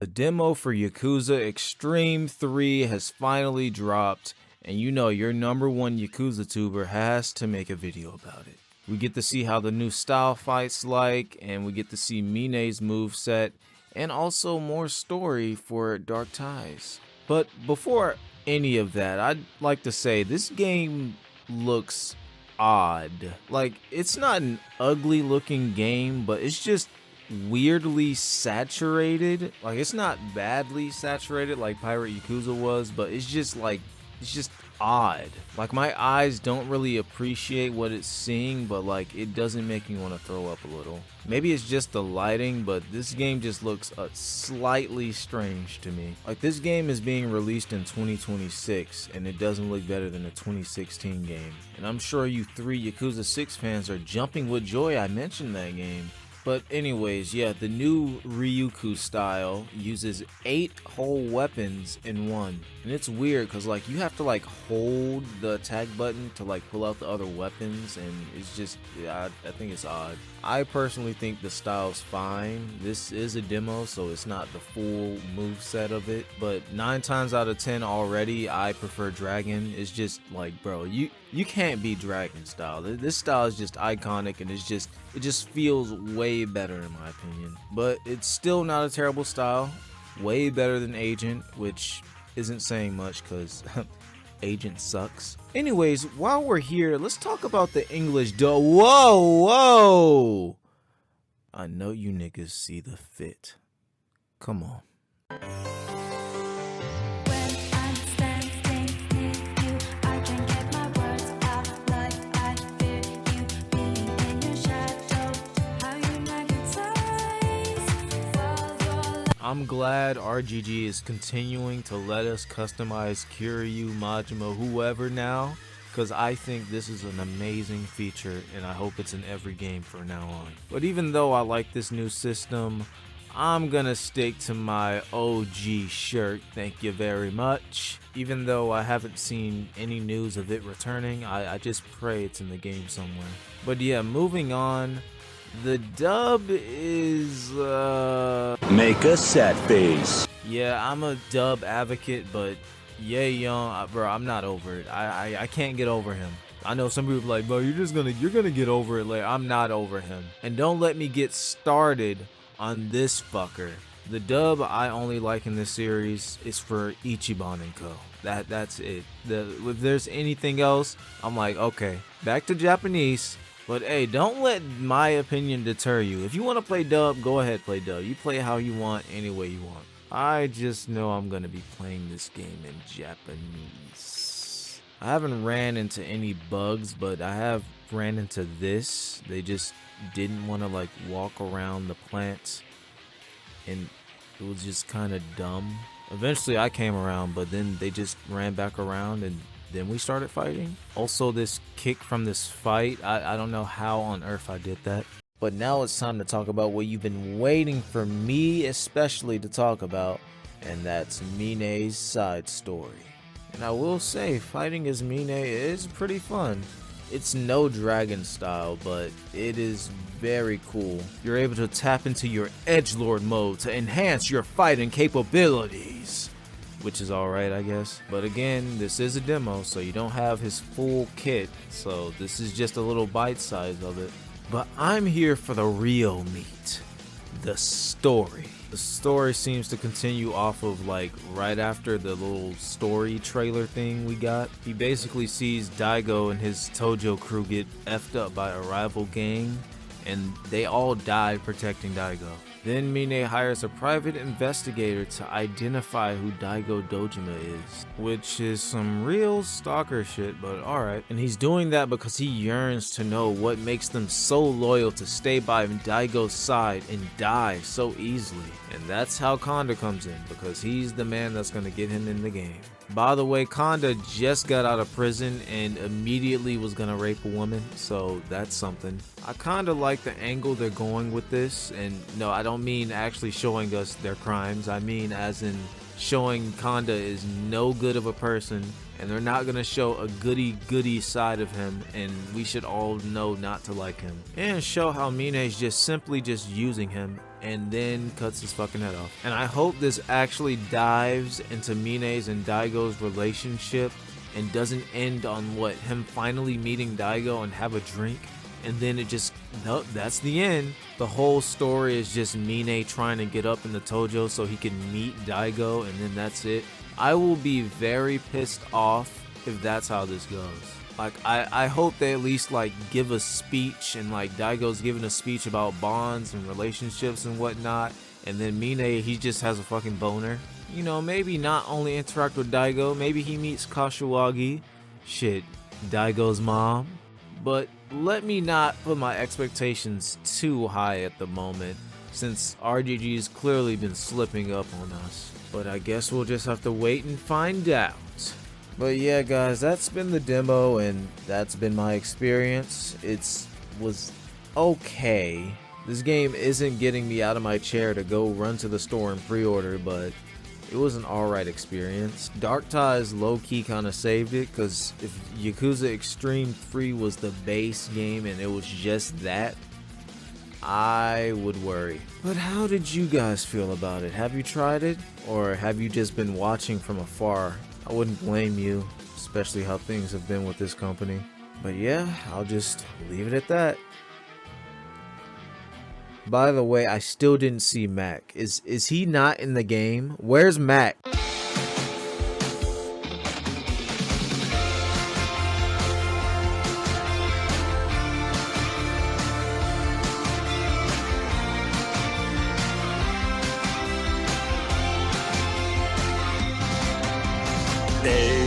The demo for Yakuza Extreme 3 has finally dropped, and you know your number one Yakuza tuber has to make a video about it. We get to see how the new style fight's like, and we get to see Mine's moveset, and also more story for Dark Ties. But before any of that, I'd like to say this game looks odd. Like, it's not an ugly looking game, but it's just weirdly saturated. Like, it's not badly saturated like Pirate Yakuza was, but it's just like, it's just odd. Like, my eyes don't really appreciate what it's seeing, but like, it doesn't make me want to throw up a little. Maybe it's just the lighting, but this game just looks slightly strange to me. Like, this game is being released in 2026, and it doesn't look better than a 2016 game. And I'm sure you 3 Yakuza 6 fans are jumping with joy I mentioned that game. But anyways, yeah, the new Ryuku style uses 8 whole weapons in one. And it's weird because like you have to like hold the attack button to like pull out the other weapons, and it's just, yeah, I think it's odd. I personally think the style's fine. This is a demo, so it's not the full move set of it. But 9 times out of 10 already, I prefer Dragon. It's just like, bro, you can't beat Dragon style. This style is just iconic, and it just feels way better in my opinion. But it's still not a terrible style. Way better than Agent, which isn't saying much because Agent sucks. Anyways, while we're here, let's talk about the English dub. Whoa! I know you niggas see the fit. Come on. I'm glad RGG is continuing to let us customize Kiryu, Majima, whoever now, because I think this is an amazing feature, and I hope it's in every game from now on. But even though I like this new system, I'm gonna stick to my OG shirt, thank you very much. Even though I haven't seen any news of it returning, I just pray it's in the game somewhere. But yeah, moving on. The dub is, Make a sad face. yeah, I'm a dub advocate, but Ye Young, bro, I'm not over it. I can't get over him. I know some people are like, bro, you're gonna get over it later. I'm not over him. And don't let me get started on this fucker. The dub I only like in this series is for Ichiban and Co. That's it. If there's anything else, I'm like, okay, back to Japanese. But hey, don't let my opinion deter you. If you want to play dub, go ahead, play dub. You play how you want, any way you want. I just know I'm going to be playing this game in Japanese. I haven't ran into any bugs, but I have ran into this. They just didn't want to like walk around the plants, and it was just kind of dumb. Eventually I came around, but then they just ran back around, and then we started fighting. Also, this kick from this fight, I don't know how on earth I did that. But now it's time to talk about what you've been waiting for me especially to talk about, and that's Mine's side story. And I will say, fighting as Mine is pretty fun. It's no Dragon style, but it is very cool. You're able to tap into your edgelord mode to enhance your fighting capabilities, which is alright, I guess. But again, this is a demo, so you don't have his full kit, so this is just a little bite size of it. But I'm here for the real meat, the story. The story seems to continue off of like right after the little story trailer thing we got. He basically sees Daigo and his Tojo crew get effed up by a rival gang, and they all die protecting Daigo. Then Mine hires a private investigator to identify who Daigo Dojima is, which is some real stalker shit, but alright. And he's doing that because he yearns to know what makes them so loyal to stay by Daigo's side and die so easily. And that's how Kanda comes in, because he's the man that's gonna get him in the game. By the way, Kanda just got out of prison and immediately was gonna rape a woman, so that's something. I kinda like the angle they're going with this, and no, I don't mean actually showing us their crimes. I mean as in showing Kanda is no good of a person, and they're not gonna show a goody side of him, and we should all know not to like him. And show how Mine's just simply just using him and then cuts his fucking head off. And I hope this actually dives into Mine's and Daigo's relationship and doesn't end on what, him finally meeting Daigo and have a drink, and then it just, nope, that's the end. The whole story is just Mine trying to get up in the Tojo so he can meet Daigo, and then that's it. I will be very pissed off if that's how this goes. Like, I hope they at least like give a speech, and like Daigo's giving a speech about bonds and relationships and whatnot, and then Mine, he just has a fucking boner. You know, maybe not only interact with Daigo, maybe he meets Kashiwagi, shit, Daigo's mom. But let me not put my expectations too high at the moment, since RGG's clearly been slipping up on us. But I guess we'll just have to wait and find out. But yeah, guys, that's been the demo, and that's been my experience. Was okay. This game isn't getting me out of my chair to go run to the store and pre-order, but it was an alright experience. Dark Ties low-key kind of saved it, because if Yakuza Extreme 3 was the base game and it was just that, I would worry. But how did you guys feel about it? Have you tried it? Or have you just been watching from afar? I wouldn't blame you, especially how things have been with this company. But yeah, I'll just leave it at that. By the way, I still didn't see Mac. Is he not in the game? Where's Mac? Hey.